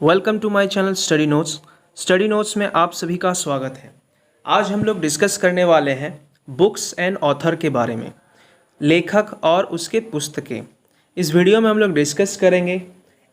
Welcome to my channel study notes. Study notes में आप सभी का स्वागत है। आज हम लोग डिस्कस करने वाले हैं बुक्स एंड ऑथर के बारे में, लेखक और उसके पुस्तकें। इस वीडियो में हम लोग डिस्कस करेंगे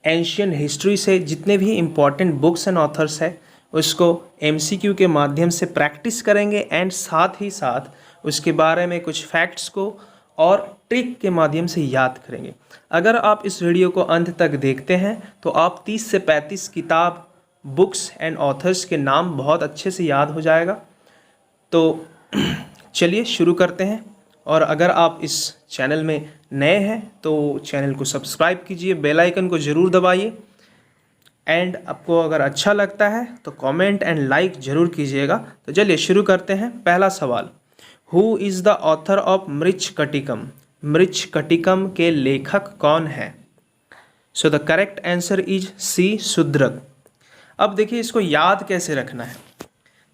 एंशियंट हिस्ट्री से जितने भी इम्पॉर्टेंट बुक्स एंड ऑथर्स है उसको एमसीक्यू के माध्यम से प्रैक्टिस करेंगे एंड साथ ही साथ उसके बारे में कुछ फैक्ट्स को और ट्रिक के माध्यम से याद करेंगे। अगर आप इस वीडियो को अंत तक देखते हैं तो आप 30 से 35 किताब, बुक्स एंड ऑथर्स के नाम बहुत अच्छे से याद हो जाएगा। तो चलिए शुरू करते हैं। और अगर आप इस चैनल में नए हैं तो चैनल को सब्सक्राइब कीजिए, बेल आइकन को ज़रूर दबाइए एंड आपको अगर अच्छा लगता है तो कमेंट एंड लाइक ज़रूर कीजिएगा। तो चलिए शुरू करते हैं। पहला सवाल, who is the author of Mrichchhakatikam? Mrichchhakatikam के लेखक कौन है? So the correct answer is C, Shudraka. अब देखिए इसको याद कैसे रखना है।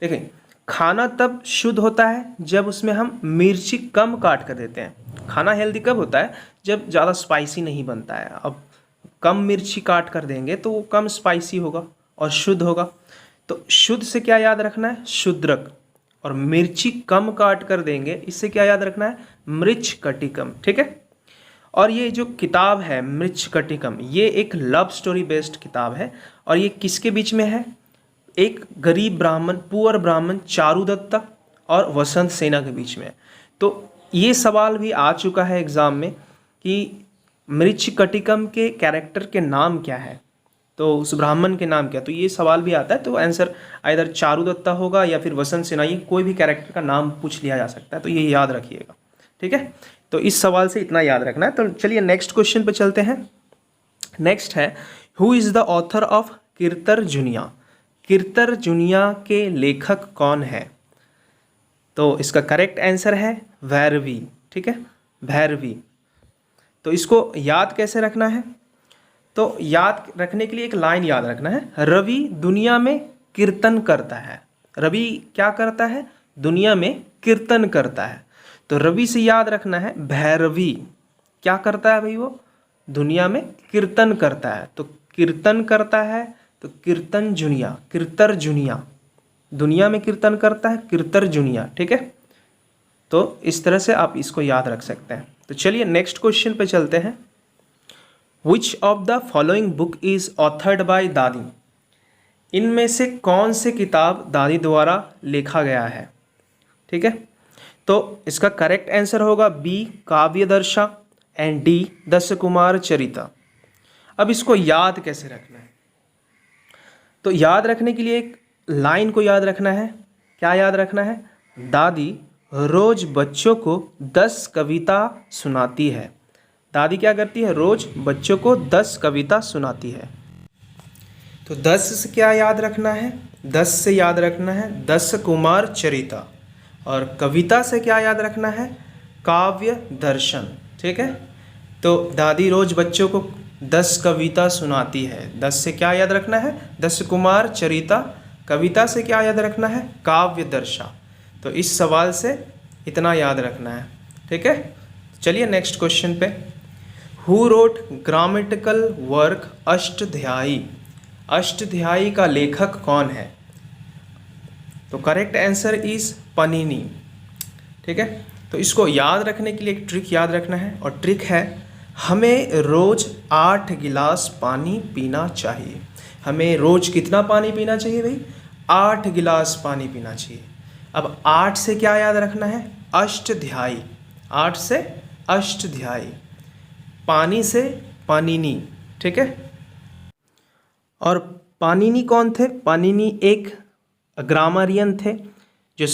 देखिए खाना तब शुद्ध होता है जब उसमें हम मिर्ची कम काट कर देते हैं। खाना हेल्दी कब होता है? जब ज़्यादा स्पाइसी नहीं बनता है। अब कम मिर्ची काट कर देंगे तो वो कम स्पाइसी होगा और शुद्ध होगा। तो शुद्ध से क्या याद रखना है? शूद्रक। और मिर्ची कम काट कर देंगे, इससे क्या याद रखना है? मृच्छकटिकम। ठीक है। और ये जो किताब है मृच्छकटिकम, ये एक लव स्टोरी बेस्ड किताब है। और ये किसके बीच में है? एक गरीब ब्राह्मण, पुअर ब्राह्मण चारुदत्ता और वसंत सेना के बीच में। तो ये सवाल भी आ चुका है एग्ज़ाम में कि मृच्छकटिकम के कैरेक्टर के नाम क्या है, तो उस ब्राह्मण के नाम क्या? तो ये सवाल भी आता है। तो आंसर आइदर चारुदत्ता होगा या फिर वसंत सेना, ये कोई भी कैरेक्टर का नाम पूछ लिया जा सकता है। तो ये याद रखिएगा। ठीक है। तो इस सवाल से इतना याद रखना है। तो चलिए नेक्स्ट क्वेश्चन पे चलते हैं। नेक्स्ट है, who is the author of Kiratarjuniya? Kiratarjuniya के लेखक कौन है? तो इसका करेक्ट आंसर है भैरवी। ठीक है, भैरवी। तो इसको याद कैसे रखना है? तो याद रखने के लिए एक लाइन याद रखना है, रवि दुनिया में कीर्तन करता है। रवि क्या करता है? दुनिया में कीर्तन करता है। तो रवि से याद रखना है भैरवी। क्या करता है भाई? वो दुनिया में कीर्तन करता है। तो कीर्तन करता है तो कीर्तनजुनिया, कीर्तर्जुनिया। दुनिया में कीर्तन करता है, कीर्तर्जुनिया। ठीक है। तो इस तरह से आप इसको याद रख सकते हैं। तो चलिए नेक्स्ट क्वेश्चन पे चलते हैं। Which of the following book is authored bye दादी? इनमें से कौन से किताब दादी द्वारा लिखा गया है? ठीक है। तो इसका करेक्ट आंसर होगा बी, काव्यदर्शा एंड डी, दशकुमार चरिता। अब इसको याद कैसे रखना है? तो याद रखने के लिए एक लाइन को याद रखना है। क्या याद रखना है? दादी रोज बच्चों को 10 कविता सुनाती है। दादी क्या करती है? रोज बच्चों को 10 कविता सुनाती है। तो 10 से क्या याद रखना है? 10 से याद रखना है दशकुमार चरिता। और कविता से क्या याद रखना है? काव्य दर्शन। ठीक है। तो दादी रोज बच्चों को 10 कविता सुनाती है। 10 से क्या याद रखना है? दशकुमार चरिता। कविता से क्या याद रखना है? काव्य दर्शा। तो इस सवाल से इतना याद रखना है। ठीक है। चलिए नेक्स्ट क्वेश्चन पे, who wrote grammatical work Ashtadhyayi? Ashtadhyayi का लेखक कौन है? तो करेक्ट आंसर इज पनिनी। ठीक है। तो इसको याद रखने के लिए एक ट्रिक याद रखना है, और ट्रिक है, हमें रोज 8 गिलास पानी पीना चाहिए। हमें रोज कितना पानी पीना चाहिए भाई? 8 गिलास पानी पीना चाहिए। अब 8 से क्या याद रखना है? अष्टध्यायी। 8 से अष्टध्यायी। पानी से पानिनी। ठीक है। और पानिनी कौन थे? पानिनी एक ग्रामरियन थे जो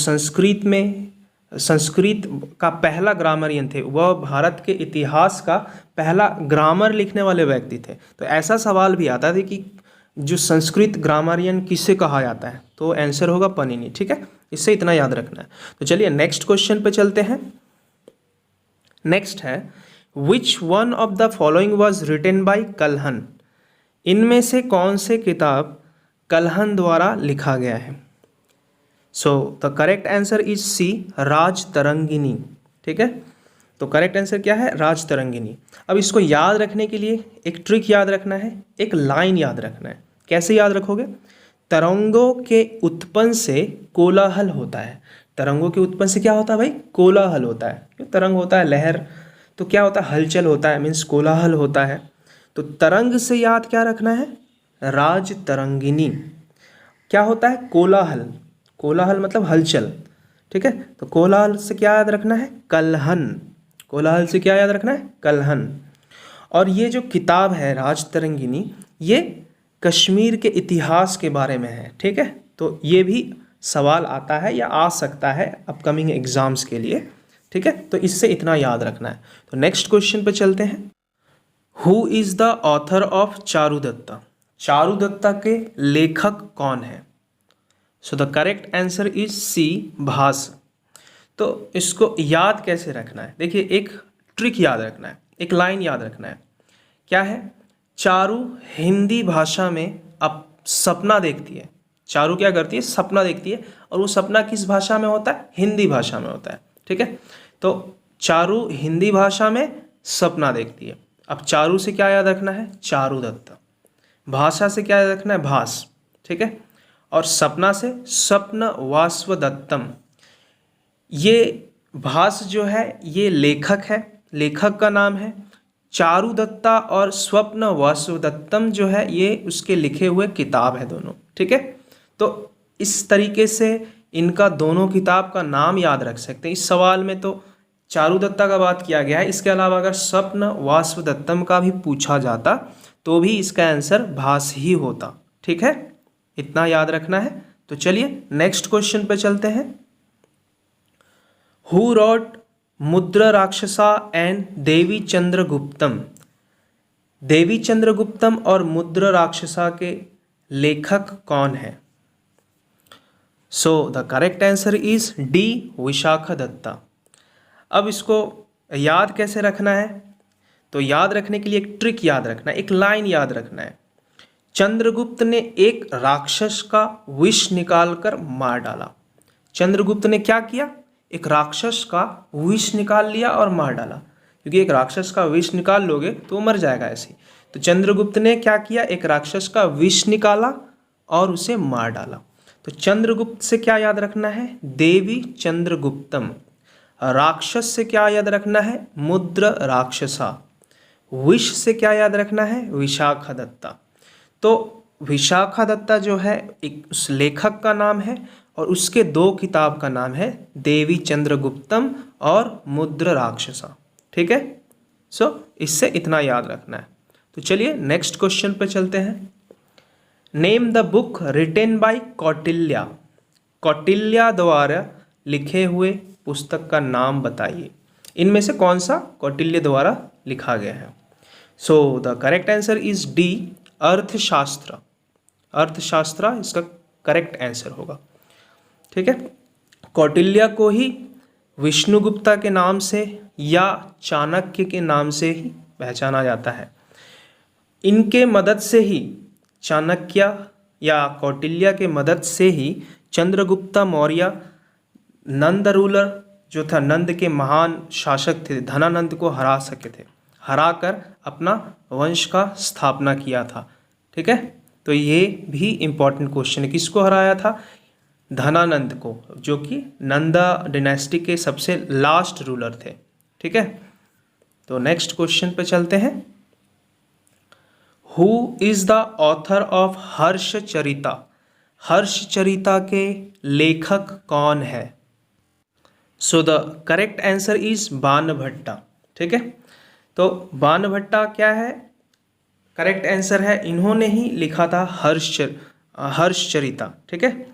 संस्कृत का पहला ग्रामरियन थे। वह भारत के इतिहास का पहला ग्रामर लिखने वाले व्यक्ति थे। तो ऐसा सवाल भी आता है कि जो संस्कृत ग्रामरियन किसे कहा जाता है? तो आंसर होगा पनिनी। ठीक है। इससे इतना याद रखना है। तो चलिए नेक्स्ट क्वेश्चन पे चलते हैं। नेक्स्ट है, which one of the following was written by Kalhana? इनमें से कौन से किताब कल्हन द्वारा लिखा गया है? So the correct answer is C, Rajatarangini. ठीक है। तो करेक्ट आंसर क्या है? राजतरंगिणी। अब इसको याद रखने के लिए एक ट्रिक याद रखना है, एक लाइन याद रखना है। कैसे याद रखोगे? तरंगों के उत्पन्न से कोलाहल होता है। तरंगों के उत्पन्न से क्या होता है भाई? कोलाहल होता है। क्यों? तरंग होता है लहर, तो क्या होता है? हलचल होता है, मीन्स कोलाहल होता है। तो तरंग से याद क्या रखना है? राज तरंगिनी। क्या होता है? कोलाहल। कोलाहल मतलब हलचल, ठीक है। तो कोलाहल से क्या याद रखना है? कलहन। कोलाहल से क्या याद रखना है? कलहन। और ये जो किताब है राज तरंगिनी, ये कश्मीर के इतिहास के बारे में है, ठीक है। तो ये भी सवाल आता है या आ सकता है अपकमिंग एग्जाम्स के लिए, ठीक है। तो इससे इतना याद रखना है। तो नेक्स्ट क्वेश्चन पे चलते हैं। Who is the author of Charudatta? Charudatta के लेखक कौन है? So the correct answer is C, Bhasa. तो इसको याद कैसे रखना है? देखिए, एक ट्रिक याद रखना है, एक लाइन याद रखना है। क्या है? चारू हिंदी भाषा में अब सपना देखती है। चारू क्या करती है? सपना देखती है। और वो सपना किस भाषा में होता है? हिंदी भाषा में होता है, ठीक है। तो चारू हिंदी भाषा में सपना देखती है। अब चारू से क्या याद रखना है? चारुदत्ता। भाषा से क्या याद रखना है? भास, ठीक है। और सपना से स्वप्न वासवदत्तम। ये भास जो है ये लेखक है, लेखक का नाम है। चारुदत्ता और स्वप्न वासुदत्तम जो है ये उसके लिखे हुए किताब है दोनों, ठीक है। तो इस तरीके से इनका दोनों किताब का नाम याद रख सकते हैं। इस सवाल में तो चारुदत्ता का बात किया गया है, इसके अलावा अगर स्वप्न वासुदत्तम का भी पूछा जाता तो भी इसका आंसर भास ही होता, ठीक है। इतना याद रखना है। तो चलिए नेक्स्ट क्वेश्चन पे चलते हैं। हु रॉट मुद्रा राक्षसा एंड देवी चंद्रगुप्तम? देवी चंद्रगुप्तम और मुद्रा राक्षसा के लेखक कौन है? So the correct answer is D, Vishakhadatta. अब इसको याद कैसे रखना है? तो याद रखने के लिए एक ट्रिक याद रखना है, एक लाइन याद रखना है। चंद्रगुप्त ने एक राक्षस का विष निकालकर मार डाला। चंद्रगुप्त ने क्या किया? एक राक्षस का विष निकाल लिया और मार डाला। क्योंकि एक राक्षस का विष निकाल लोगे तो वो मर जाएगा ऐसे ही। तो चंद्रगुप्त ने क्या किया? एक राक्षस का विष निकाला और उसे मार डाला। तो चंद्रगुप्त से क्या याद रखना है? देवी चंद्रगुप्तम। राक्षस से क्या याद रखना है? मुद्र राक्षसा। विष से क्या याद रखना है? विशाखदत्ता। तो विशाखदत्ता जो है एक उस लेखक का नाम है और उसके दो किताब का नाम है देवी चंद्रगुप्तम और मुद्र राक्षसा, ठीक है। सो इससे इतना याद रखना है। तो चलिए नेक्स्ट क्वेश्चन पे चलते हैं। Name the book written bye Kautilya. Kautilya द्वारा लिखे हुए पुस्तक का नाम बताइए। इनमें से कौन सा कौटिल्य द्वारा लिखा गया है? So the correct answer is D, अर्थशास्त्र। अर्थशास्त्र इसका करेक्ट आंसर होगा, ठीक है। कौटिल्य को ही विष्णुगुप्ता के नाम से या चाणक्य के नाम से ही पहचाना जाता है। इनके मदद से ही चाणक्य या कौटिल्य के मदद से ही चंद्रगुप्ता मौर्य नंद रूलर जो था, नंद के महान शासक थे, धनानंद को हरा सके थे, हराकर अपना वंश का स्थापना किया था, ठीक है। तो ये भी इम्पॉर्टेंट क्वेश्चन है। किसको हराया था? धनानंद को, जो कि नंदा डिनेस्टी के सबसे लास्ट रूलर थे, ठीक है। तो नेक्स्ट क्वेश्चन पे चलते हैं। Who is the author of Harshacharita? Harshacharita के लेखक कौन है? So the correct answer is Banabhatta, ठीक है। तो बाणभट्टा क्या है? करेक्ट आंसर है, इन्होंने ही लिखा था हर्षचरिता, ठीक है।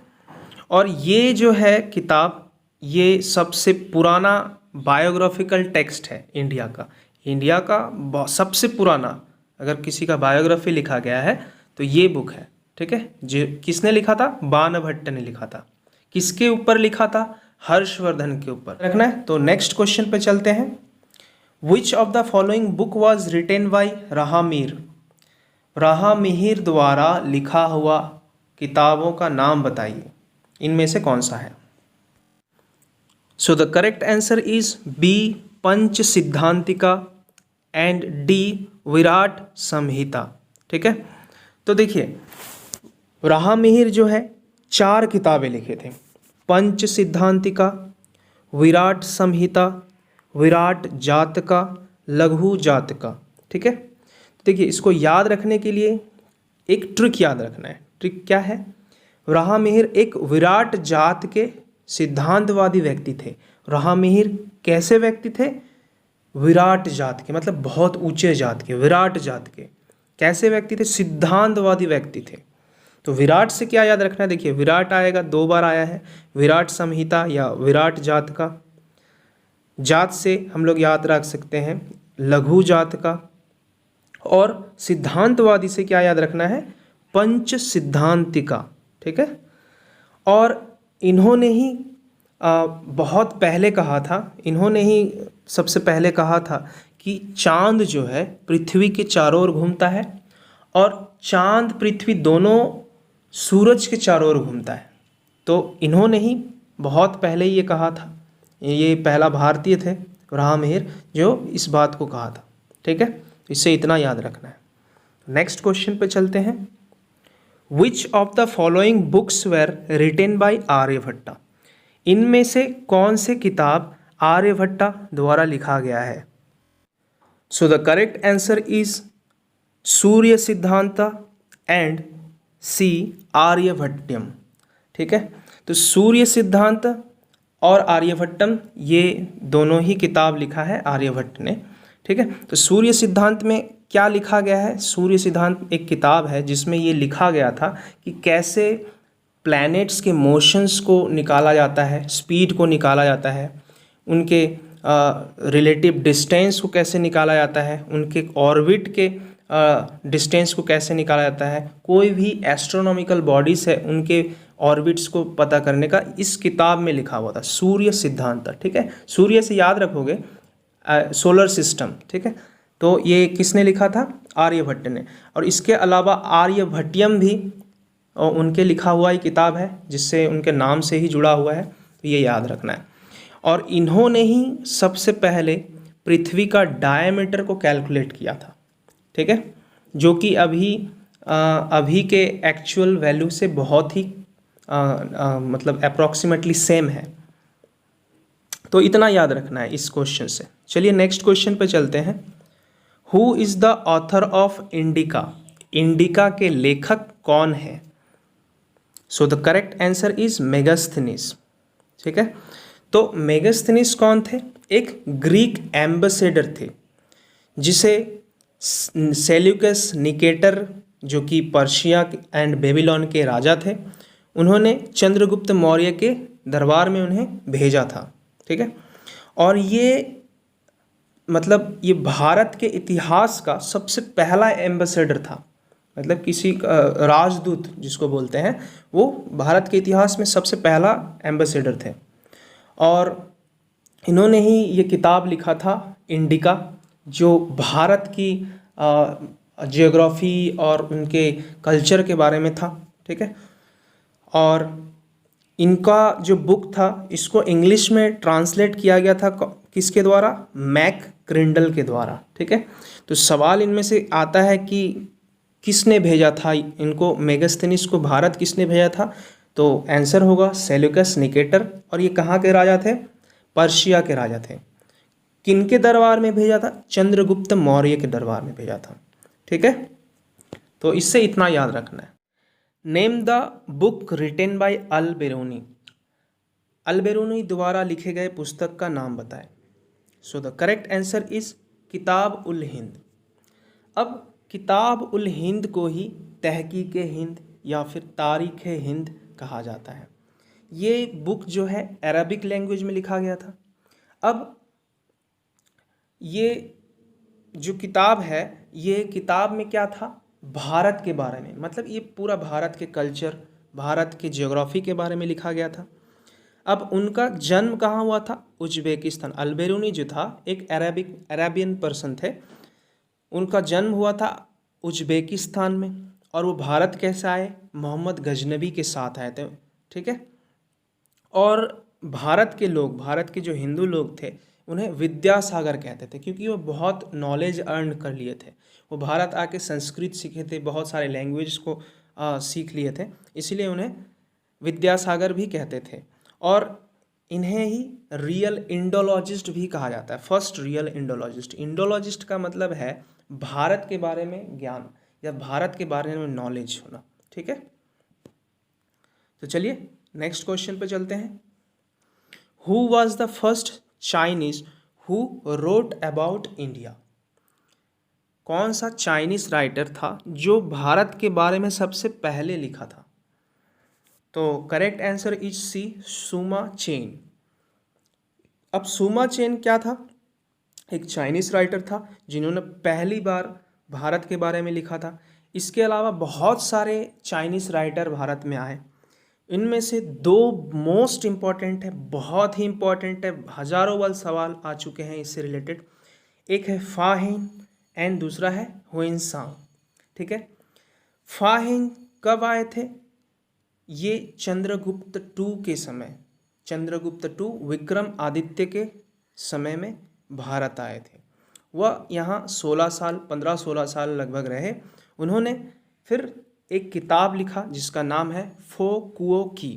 और ये जो है किताब, ये सबसे पुराना बायोग्राफिकल टेक्स्ट है इंडिया का। इंडिया का सबसे पुराना अगर किसी का बायोग्राफी लिखा गया है तो ये बुक है, ठीक है। जो किसने लिखा था? बाणभट्ट ने लिखा था। किसके ऊपर लिखा था? हर्षवर्धन के ऊपर रखना है। तो नेक्स्ट क्वेश्चन पे चलते हैं। Which of the following book was written by Rahmir? Rahmir द्वारा लिखा हुआ किताबों का नाम बताइए। इनमें से कौन सा है? So the correct answer is B, Panch Siddhantika and D, Virat Samhita, ठीक है। तो देखिए राहमिहिर जो है 4 किताबें लिखे थे, पंच सिद्धांतिका, विराट संहिता, विराट जातका, लघु जातका। ठीक है, तो देखिए इसको याद रखने के लिए एक ट्रिक याद रखना है। ट्रिक क्या है? राहमिहिर एक विराट जात के सिद्धांतवादी व्यक्ति थे। राहमिहिर कैसे व्यक्ति थे? विराट जात के, मतलब बहुत ऊंचे जात के, विराट जात के। कैसे व्यक्ति थे? सिद्धांतवादी व्यक्ति थे। तो विराट से क्या याद रखना है? देखिए विराट आएगा, 2 बार आया है, विराट संहिता या विराट जात का। जात से हम लोग याद रख सकते हैं लघु जात का। और सिद्धांतवादी से क्या याद रखना है? पंच सिद्धांतिका। ठीक है, और इन्होंने ही बहुत पहले कहा था, इन्होंने ही सबसे पहले कहा था कि चांद जो है पृथ्वी के चारों ओर घूमता है और चांद पृथ्वी दोनों सूरज के चारों ओर घूमता है। तो इन्होंने ही बहुत पहले ये कहा था। ये पहला भारतीय थे राहमिहिर जो इस बात को कहा था। ठीक है, इससे इतना याद रखना है। नेक्स्ट क्वेश्चन पे चलते हैं। Which of the following books were written by Aryabhatta? इनमें से कौन से किताब आर्यभट्टा द्वारा लिखा गया है? So the correct answer is Surya Siddhant and सी आर्यभट्टम। ठीक है, तो सूर्य सिद्धांत और आर्यभट्टम ये दोनों ही किताब लिखा है आर्यभट्ट ने। ठीक है, तो सूर्य सिद्धांत में क्या लिखा गया है? सूर्य सिद्धांत एक किताब है जिसमें ये लिखा गया था कि कैसे प्लैनेट्स के मोशंस को निकाला जाता है, स्पीड को निकाला जाता है, उनके रिलेटिव डिस्टेंस को कैसे निकाला जाता है, उनके ऑर्बिट के डिस्टेंस को कैसे निकाला जाता है, कोई भी एस्ट्रोनॉमिकल बॉडीज़ है उनके ऑर्बिट्स को पता करने का इस किताब में लिखा हुआ था, सूर्य सिद्धांत। ठीक है, सूर्य से याद रखोगे सोलर सिस्टम। ठीक है, तो ये किसने लिखा था? आर्यभट्ट ने। और इसके अलावा आर्यभट्टियम भी उनके लिखा हुआ ही किताब है जिससे उनके नाम से ही जुड़ा हुआ है, तो ये याद रखना है। और इन्होंने ही सबसे पहले पृथ्वी का डायमीटर को कैलकुलेट किया था। ठीक है, जो कि अभी के एक्चुअल वैल्यू से बहुत ही मतलब अप्रॉक्सीमेटली सेम है। तो इतना याद रखना है इस क्वेश्चन से। चलिए नेक्स्ट क्वेश्चन पे चलते हैं। Who is the author of indica? Indica के लेखक कौन है? So the correct answer is Megasthenes. ठीक है, तो मेगास्थनीज कौन थे? एक ग्रीक एम्बेसडर थे जिसे सेल्यूकस निकेटर, जो कि पर्शिया एंड बेबीलोन के राजा थे, उन्होंने चंद्रगुप्त मौर्य के दरबार में उन्हें भेजा था। ठीक है, और ये मतलब ये भारत के इतिहास का सबसे पहला एम्बेसडर था, मतलब किसी राजदूत जिसको बोलते हैं, वो भारत के इतिहास में सबसे पहला एम्बेसडर थे। और इन्होंने ही ये किताब लिखा था इंडिका, जो भारत की जियोग्राफी और उनके कल्चर के बारे में था। ठीक है, और इनका जो बुक था इसको इंग्लिश में ट्रांसलेट किया गया था किसके द्वारा? मैक क्रिंडल के द्वारा। ठीक है, तो सवाल इनमें से आता है कि किसने भेजा था इनको, मेगास्थनीज को भारत किसने भेजा था? तो आंसर होगा सेल्यूकस निकेटर। और ये कहाँ के राजा थे? पर्शिया के राजा थे। किनके दरबार में भेजा था? चंद्रगुप्त मौर्य के दरबार में भेजा था। ठीक है, तो इससे इतना याद रखना है। Name the book written by Al Biruni. Al Biruni द्वारा लिखे गए पुस्तक का नाम बताएं। So the correct answer is Kitab ul Hind. अब किताब उल हिंद को ही तहकीक हिंद या फिर तारीख हिंद कहा जाता है। ये बुक जो है अरबिक लैंग्वेज में लिखा गया था। अब ये जो किताब है, ये किताब में क्या था? भारत के बारे में, मतलब ये पूरा भारत के कल्चर, भारत के ज्योग्राफी के बारे में लिखा गया था। अब उनका जन्म कहाँ हुआ था? उज्बेकिस्तान। अल बेरूनी जो था एक अरेबियन पर्सन थे, उनका जन्म हुआ था उज्बेकिस्तान में। और वो भारत कैसे आए? मोहम्मद गजनबी के साथ आए थे। ठीक है, और भारत के लोग, भारत के जो हिंदू लोग थे, उन्हें विद्यासागर कहते थे क्योंकि वो बहुत नॉलेज अर्न कर लिए थे। वो भारत आके संस्कृत सीखे थे, बहुत सारे लैंग्वेज को सीख लिए थे, इसीलिए उन्हें विद्यासागर भी कहते थे। और इन्हें ही रियल इंडोलॉजिस्ट भी कहा जाता है, फर्स्ट रियल इंडोलॉजिस्ट। इंडोलॉजिस्ट का मतलब है भारत के बारे में ज्ञान या भारत के बारे में नॉलेज होना। ठीक है, तो चलिए नेक्स्ट क्वेश्चन पे चलते हैं। Who was the first Chinese who wrote about India? कौन सा चाइनीज राइटर था जो भारत के बारे में सबसे पहले लिखा था? तो करेक्ट आंसर इज सी, सुमा चेन। अब सुमा चेन क्या था? एक चाइनीज राइटर था जिन्होंने पहली बार भारत के बारे में लिखा था। इसके अलावा बहुत सारे चाइनीज राइटर भारत में आए, इनमें से दो मोस्ट इम्पॉर्टेंट है, बहुत ही इम्पॉर्टेंट है, हजारों वाल सवाल आ चुके हैं इससे रिलेटेड। एक है फाहिन एंड दूसरा है हुएनसांग। ठीक है, फाहिन कब आए थे? ये चंद्रगुप्त टू के समय, चंद्रगुप्त टू विक्रम आदित्य के समय में भारत आए थे। वह यहाँ 16 साल 15-16 साल लगभग रहे। उन्होंने फिर एक किताब लिखा जिसका नाम है फो कुओ की।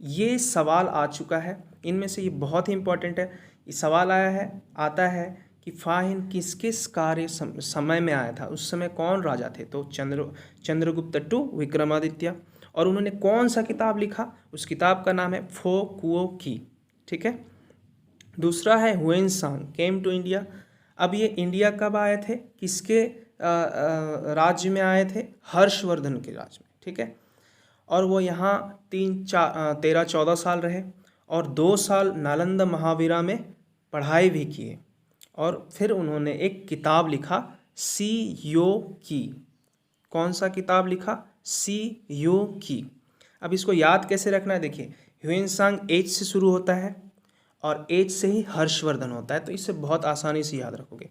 ये सवाल आ चुका है, इनमें से ये बहुत ही इम्पोर्टेंट है। ये सवाल आता है कि फाहिन किस किस कार्य समय में आया था, उस समय कौन राजा थे? तो चंद्रगुप्त टू विक्रमादित्य। और उन्होंने कौन सा किताब लिखा? उस किताब का नाम है फो कुओ की। ठीक है, दूसरा है हुएनसांग केम टू इंडिया। अब ये इंडिया कब आए थे, किसके राज्य में आए थे? हर्षवर्धन के राज्य में। ठीक है, और वो यहाँ 13-14 साल रहे और 2 साल नालंदा महावीरा में पढ़ाई भी किए। और फिर उन्होंने एक किताब लिखा सी यो की। कौन सा किताब लिखा? सी यो की। अब इसको याद कैसे रखना है? देखिए, ह्यूएनसांग एच से शुरू होता है और एच से ही हर्षवर्धन होता है, तो इससे बहुत आसानी से याद रखोगे।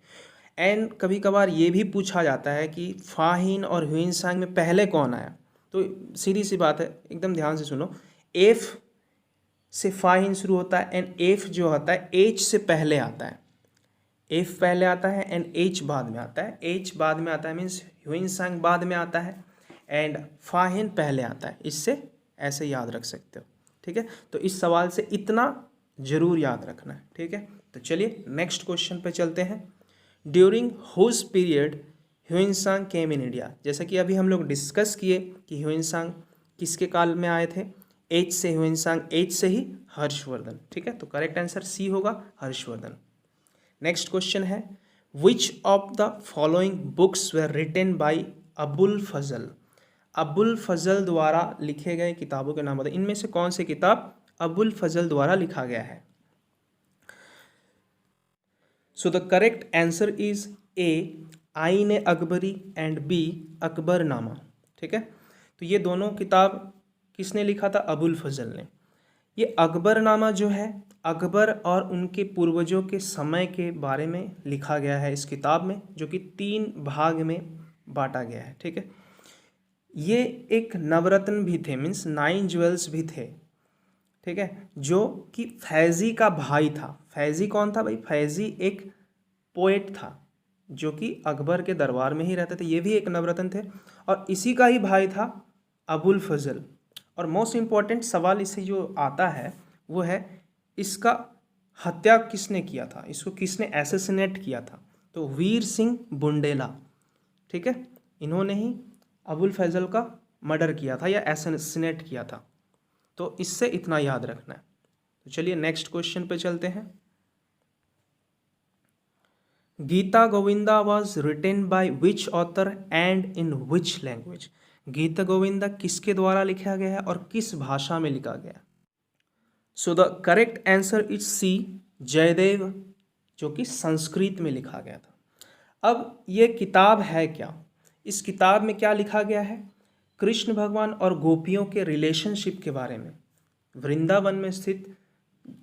एंड कभी कभार ये भी पूछा जाता है कि फाहिन और ह्यूएनसांग में पहले कौन आया? तो सीधी सी बात है, एकदम ध्यान से सुनो। एफ से फाहिन शुरू होता है एंड एफ जो होता है एच से पहले आता है। एफ पहले आता है एंड एच बाद में आता है। एच बाद में आता है मीन्स ह्यूएनसांग बाद में आता है एंड फाहिन पहले आता है। इससे ऐसे याद रख सकते हो। ठीक है, तो इस सवाल से इतना जरूर याद रखना है। ठीक है, तो चलिए नेक्स्ट क्वेश्चन पे चलते हैं। During whose period Hiuen Tsang came in India? जैसा कि अभी हम लोग डिस्कस किए कि ह्यूएनसांग किसके काल में आए थे? एच से ह्यूएनसांग, एच से ही हर्षवर्धन। ठीक है, तो करेक्ट आंसर सी होगा, हर्षवर्धन। नेक्स्ट क्वेश्चन है which of the following books were written by Abul Fazal? Abul Fazal द्वारा लिखे गए किताबों के नाम बताइए। इनमें से कौन सी किताब अबुल फजल द्वारा लिखा गया है? So the correct answer is ए आईन अकबरी एंड बी अकबरनामा। ठीक है, तो ये दोनों किताब किसने लिखा था? अबुल फजल ने। ये अकबरनामा जो है अकबर और उनके पूर्वजों के समय के बारे में लिखा गया है इस किताब में, जो कि 3 भाग में बांटा गया है। ठीक है, ये एक नवरत्न भी थे, मीन्स 9 ज्वेल्स भी थे। ठीक है, जो कि फैज़ी का भाई था। फैज़ी कौन था भाई? फैज़ी एक पोएट था जो कि अकबर के दरबार में ही रहते थे। ये भी एक नवरत्न थे और इसी का ही भाई था अबुल फजल। और मोस्ट इम्पॉर्टेंट सवाल इससे जो आता है वो है इसका हत्या किसने किया था, इसको किसने एसेसिनेट किया था? तो वीर सिंह बुंडेला। ठीक है, इन्होंने ही अबुल फैजल का मर्डर किया था या एसेसिनेट किया था। तो इससे इतना याद रखना है। तो चलिए नेक्स्ट क्वेश्चन पे चलते हैं। Gita Govinda was written by which author and in which language? Gita Govinda किसके द्वारा लिखा गया है और किस भाषा में लिखा गया? So the correct answer is C, Jayadev, जो कि संस्कृत में लिखा गया था। अब ये किताब है क्या? इस किताब में क्या लिखा गया है? कृष्ण भगवान और गोपियों के रिलेशनशिप के बारे में। वृंदावन में स्थित,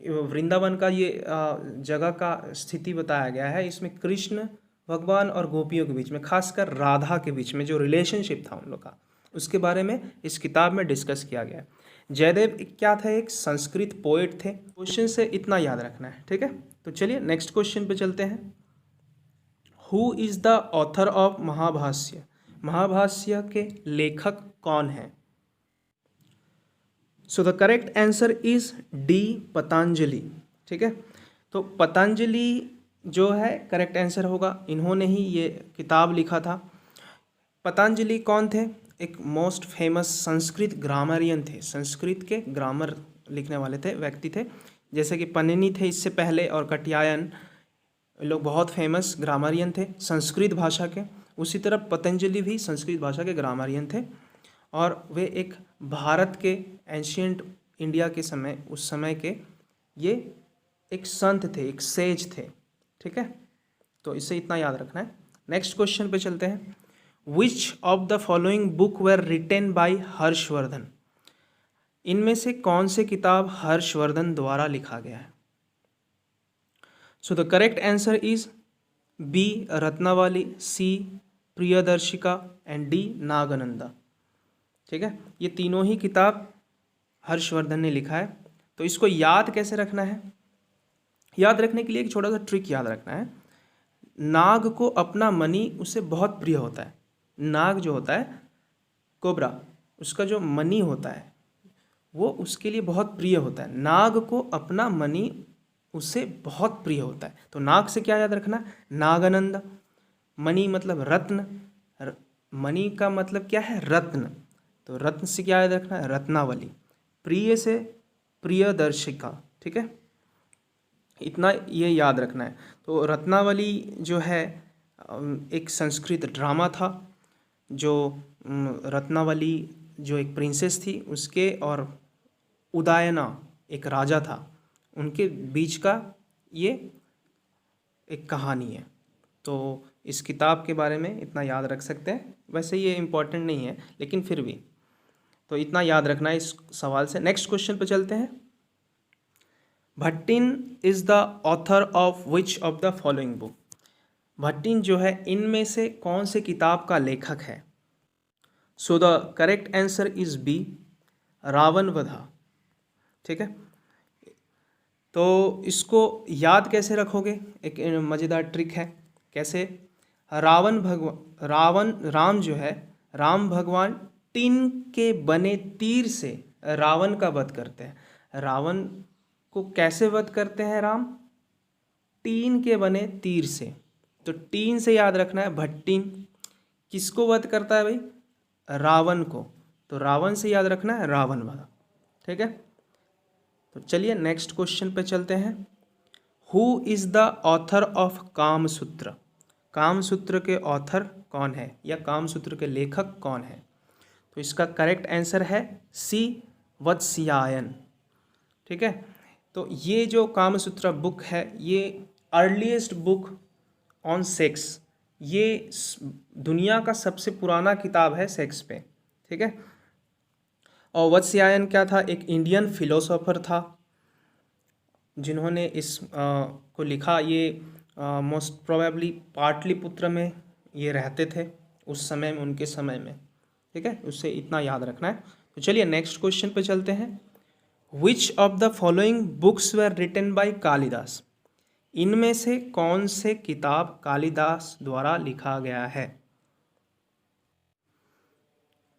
वृंदावन का ये जगह का स्थिति बताया गया है। इसमें कृष्ण भगवान और गोपियों के बीच में, खासकर राधा के बीच में जो रिलेशनशिप था उन लोग का, उसके बारे में इस किताब में डिस्कस किया गया है। जयदेव क्या थे? एक संस्कृत पोएट थे। क्वेश्चन से इतना याद रखना है। ठीक है, तो चलिए नेक्स्ट क्वेश्चन पे चलते हैं। Who is the author of Mahabhashya? Mahabhashya के लेखक कौन हैं? सो the correct answer is D, Patanjali. ठीक है, तो पतंजलि जो है करेक्ट आंसर होगा। इन्होंने ही ये किताब लिखा था। पतंजलि कौन थे? एक मोस्ट फेमस संस्कृत ग्रामरियन थे, संस्कृत के ग्रामर लिखने वाले थे, व्यक्ति थे। जैसे कि पनिनी थे इससे पहले, और कात्यायन, लोग बहुत फेमस ग्रामरियन थे संस्कृत भाषा के। उसी तरह पतंजलि भी संस्कृत भाषा के ग्रामरियन थे, और वे एक भारत के एंशियंट इंडिया के समय, उस समय के ये एक संत थे, एक सेज थे। ठीक है, तो इससे इतना याद रखना है। नेक्स्ट क्वेश्चन पे चलते हैं। Which of the following book were written by Harshvardhan? इनमें से कौन से किताब हर्षवर्धन द्वारा लिखा गया है? So the correct answer is B, Ratnavali, C, Priyadarshika and D, Nagananda. ठीक है, ये तीनों ही किताब हर्षवर्धन ने लिखा है। तो इसको याद कैसे रखना है? याद रखने के लिए एक छोटा सा ट्रिक याद रखना है। नाग को अपना मणि उसे बहुत प्रिय होता है। नाग जो होता है, कोबरा, उसका जो मणि होता है वो उसके लिए बहुत प्रिय होता है। नाग को अपना मणि उससे बहुत प्रिय होता है। तो नाग से क्या याद रखना? नागानंद। मणि मतलब रत्न, मणि का मतलब क्या है? रत्न। तो रत्न से क्या याद रखना है? रत्नावली। प्रिय से प्रियदर्शिका। ठीक है, इतना ये याद रखना है। तो रत्नावली जो है एक संस्कृत ड्रामा था, जो रत्नावली जो एक प्रिंसेस थी उसके, और उदयना एक राजा था, उनके बीच का ये एक कहानी है। तो इस किताब के बारे में इतना याद रख सकते हैं। वैसे ये इम्पोर्टेंट नहीं है, लेकिन फिर भी तो इतना याद रखना है इस सवाल से। नेक्स्ट क्वेश्चन पे चलते हैं। Bhattin is the author of which of the following book? Bhattin जो है इनमें से कौन से किताब का लेखक है? So the correct answer is B, Ravana Vadha. ठीक है, तो इसको याद कैसे रखोगे? एक मज़ेदार ट्रिक है। कैसे? राम जो है, राम भगवान टीन के बने तीर से रावण का वध करते हैं। रावण को कैसे वध करते हैं राम? टीन के बने तीर से। तो टीन से याद रखना है भट्टिन। किसको वध करता है भाई? रावण को। तो रावण से याद रखना है रावण वध। ठीक है, तो चलिए नेक्स्ट क्वेश्चन पे चलते हैं। Who is the author of Kamasutra? Kamasutra के ऑथर कौन है, या कामसूत्र के लेखक कौन है? तो इसका करेक्ट आंसर है सी, वत्स्यायन। ठीक है, तो ये जो कामसूत्र बुक है ये अर्लीस्ट बुक ऑन सेक्स, ये दुनिया का सबसे पुराना किताब है सेक्स पे। ठीक है, और वत्स्यायन क्या था? एक इंडियन फिलोसोफर था जिन्होंने इस को लिखा। ये मोस्ट प्रोबेबली पाटलिपुत्र में ये रहते थे उस समय में, उनके समय में। ठीक है, उससे इतना याद रखना है। तो चलिए नेक्स्ट क्वेश्चन पे चलते हैं। Which of the following books were written by Kalidas? इनमें से कौन से किताब कालिदास द्वारा लिखा गया है?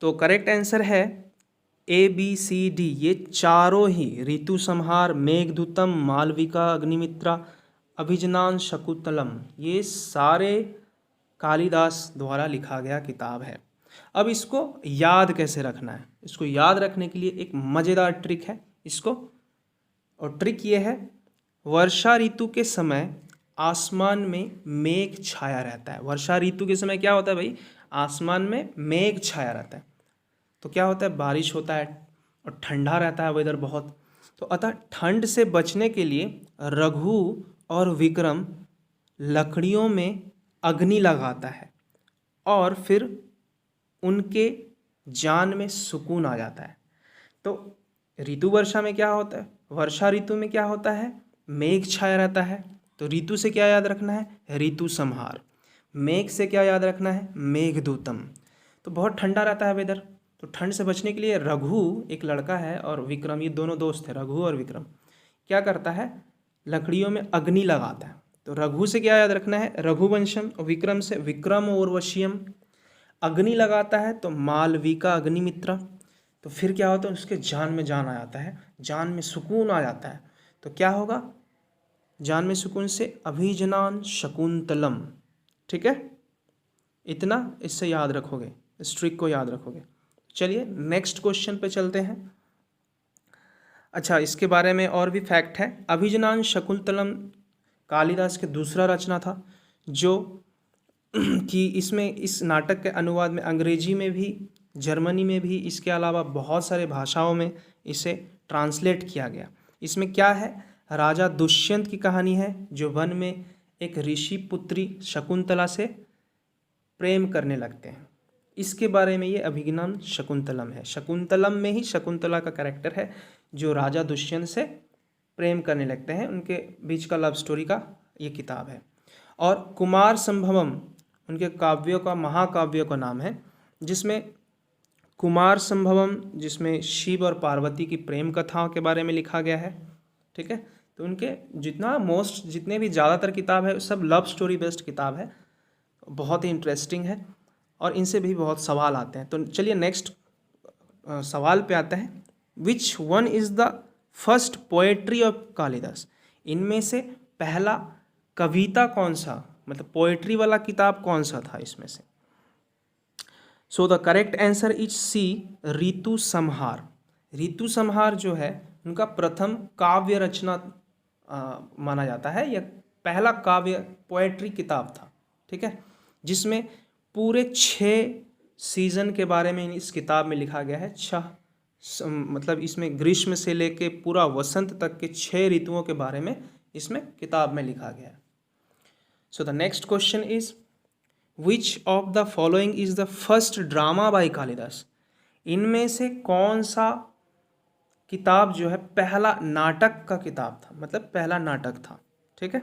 तो करेक्ट आंसर है ए, बी, सी, डी। ये चारों ही, ऋतु संहार, मेघदूतम, मालविका, अग्निमित्रा, अभिज्ञान शकुंतलम, ये सारे कालिदास द्वारा लिखा गया किताब है। अब इसको याद कैसे रखना है? इसको याद रखने के लिए एक मज़ेदार ट्रिक है इसको, और ट्रिक ये है, वर्षा ऋतु के समय आसमान में मेघ छाया रहता है। वर्षा ऋतु के समय क्या होता है भाई? आसमान में मेघ छाया रहता है। तो क्या होता है? बारिश होता है और ठंडा रहता है वेदर बहुत। तो अतः ठंड से बचने के लिए रघु और विक्रम लकड़ियों में अग्नि लगाता है, और फिर उनके जान में सुकून आ जाता है। तो ऋतु वर्षा में क्या होता है? वर्षा ऋतु में क्या होता है? मेघ छाया रहता है। तो ऋतु से क्या याद रखना है? ऋतु संहार। मेघ से क्या याद रखना है? मेघदूतम। तो बहुत ठंडा रहता है वेदर। तो ठंड से बचने के लिए रघु, एक लड़का है, और विक्रम, ये दोनों दोस्त हैं, रघु और विक्रम, क्या करता है? लकड़ियों में अग्नि लगाता है। तो रघु से क्या याद रखना है? रघुवंशम। और विक्रम से विक्रम और वशियम। अग्नि लगाता है तो मालविका अग्निमित्र, तो फिर क्या होता है, उसके जान में जान आ जाता है, जान में सुकून आ जाता है, तो क्या होगा, जान में सुकून से अभिजनान शकुंतलम। ठीक है, इतना इससे याद रखोगे, इस ट्रिक को याद रखोगे। चलिए नेक्स्ट क्वेश्चन पे चलते हैं। अच्छा, इसके बारे में और भी फैक्ट है। अभिजनान शकुंतलम कालिदास के दूसरा रचना था, जो कि इसमें इस नाटक के अनुवाद में अंग्रेजी में भी, जर्मनी में भी, इसके अलावा बहुत सारे भाषाओं में इसे ट्रांसलेट किया गया। इसमें क्या है, राजा दुष्यंत की कहानी है, जो वन में एक ऋषि पुत्री शकुंतला से प्रेम करने लगते हैं। इसके बारे में ये अभिज्ञान शकुंतलम है। शकुंतलम में ही शकुंतला का कैरेक्टर है, जो राजा दुष्यंत से प्रेम करने लगते हैं, उनके बीच का लव स्टोरी का ये किताब है। और कुमार संभवम उनके काव्यों का, महाकाव्यों का नाम है, जिसमें कुमार संभवम, जिसमें शिव और पार्वती की प्रेम कथाओं के बारे में लिखा गया है। ठीक है, तो उनके जितने भी ज़्यादातर किताब है सब लव स्टोरी बेस्ड किताब है, बहुत ही इंटरेस्टिंग है और इनसे भी बहुत सवाल आते हैं। तो चलिए नेक्स्ट सवाल पे आते हैं। Which one is the first poetry of Kalidas? इनमें से पहला कविता कौन सा, मतलब पोएट्री वाला किताब कौन सा था इसमें से? So the correct answer is C, Ritu Samhar. Ritu संहार जो है उनका प्रथम काव्य रचना माना जाता है, यह पहला काव्य पोएट्री किताब था। ठीक है, जिसमें पूरे 6 सीजन के बारे में इस किताब में लिखा गया है। मतलब इसमें ग्रीष्म से लेके पूरा वसंत तक के 6 ऋतुओं के बारे में इसमें किताब में लिखा गया है। So the next question is which of the following is the first drama by Kalidas? इनमें से कौन सा किताब जो है पहला नाटक का किताब था, मतलब पहला नाटक था। ठीक है,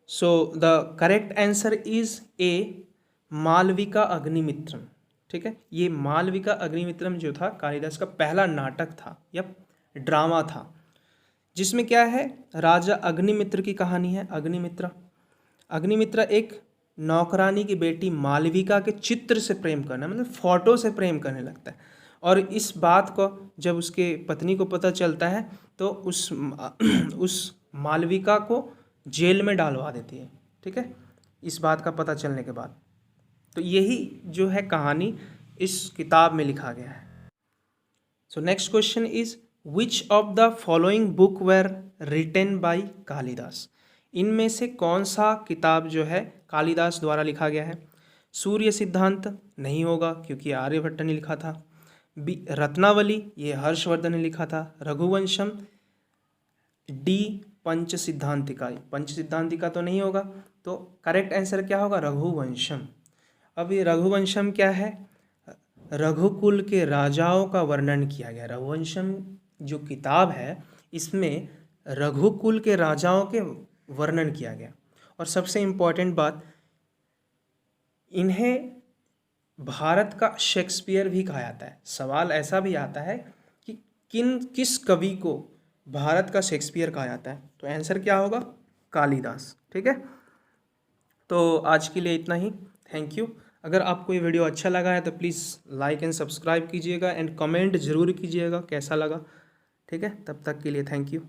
so the correct answer is A, Malavika Agnimitram. ठीक है, ये मालविका अग्निमित्रम जो था कालिदास का पहला नाटक था या ड्रामा था, जिसमें क्या है, राजा अग्निमित्र की कहानी है। अग्निमित्र एक नौकरानी की बेटी मालविका के चित्र से प्रेम करना, मतलब फोटो से प्रेम करने लगता है, और इस बात को जब उसके पत्नी को पता चलता है तो उस मालविका को जेल में डालवा देती है। ठीक है, इस बात का पता चलने के बाद। तो यही जो है कहानी इस किताब में लिखा गया है। So next question is which of the following book were written by Kalidas? इनमें से कौन सा किताब जो है कालिदास द्वारा लिखा गया है? सूर्य सिद्धांत नहीं होगा, क्योंकि आर्यभट्ट ने लिखा था। रत्नावली, ये हर्षवर्धन ने लिखा था। रघुवंशम, डी पंच सिद्धांतिका तो नहीं होगा, तो करेक्ट आंसर क्या होगा, रघुवंशम। अब ये रघुवंशम क्या है, रघुकुल के राजाओं का वर्णन किया गया। रघुवंशम जो किताब है इसमें रघुकुल के राजाओं के वर्णन किया गया। और सबसे इम्पोर्टेंट बात, इन्हें भारत का शेक्सपियर भी कहा जाता है। सवाल ऐसा भी आता है कि किस कवि को भारत का शेक्सपियर कहा जाता है, तो आंसर क्या होगा, कालिदास। ठीक है, तो आज के लिए इतना ही। Thank you. अगर आपको ये वीडियो अच्छा लगा है तो प्लीज़ लाइक एंड सब्सक्राइब कीजिएगा एंड कमेंट ज़रूर कीजिएगा कैसा लगा। ठीक है, तब तक के लिए थैंक यू।